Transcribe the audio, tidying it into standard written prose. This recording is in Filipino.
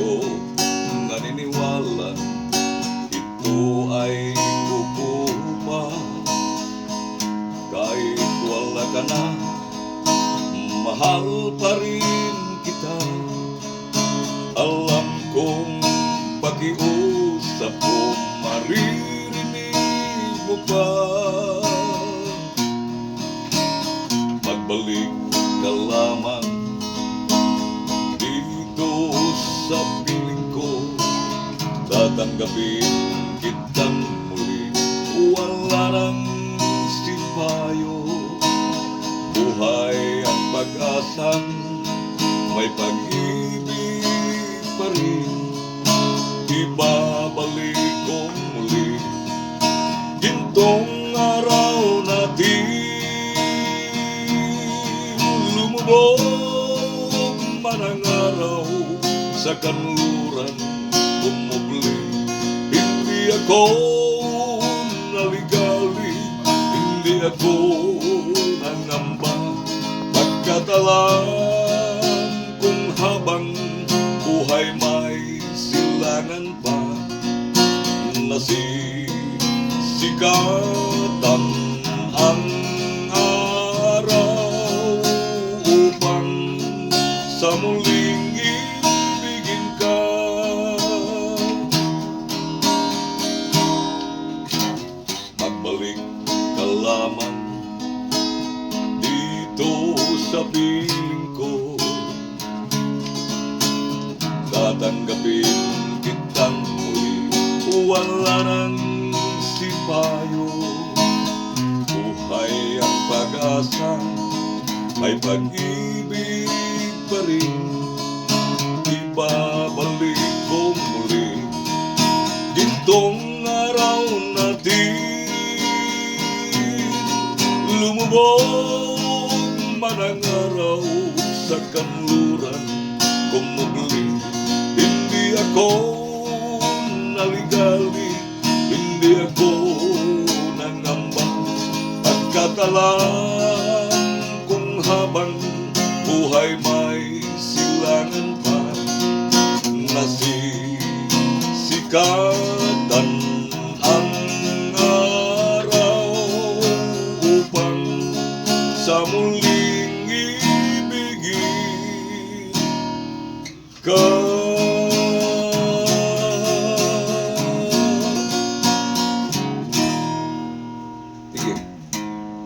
puso naniniwala ito ay kukupa. Kahit wala ka na, mahal pa rin kita. Alam kong pakiusap ko maririnig mo pa. Magbalik ka lamang dito sa piling ko, tatanggapin kitang muli. Wala nang sipayo, buhay ang pag-asang may pag-ibig pa rin. Ibabalik ko muli gintong araw natin. Lumubog man ang araw sa kanluran, bumubli. Hindi ako naligali, hindi ako nangamba. Pagkatalang kung habang buhay may silangan pa, nasisikatan ang araw upang sa muling ibigin ka. Magbalik ka lamang dito sa piling ko, tatanggapin kitang muli. Wala nang sipayo, buhay ang pag-asa, may pag-ibig pa rin. Ibabalik ko muli gintong araw natin. Lumubog man ang araw sa kanluran, kumugli. Hindi ako naligali, hindi ako nangamba. Pagkatalang kung habang buhay may silangan pa, nasisikatan ang araw upang sa muling ibigin ka.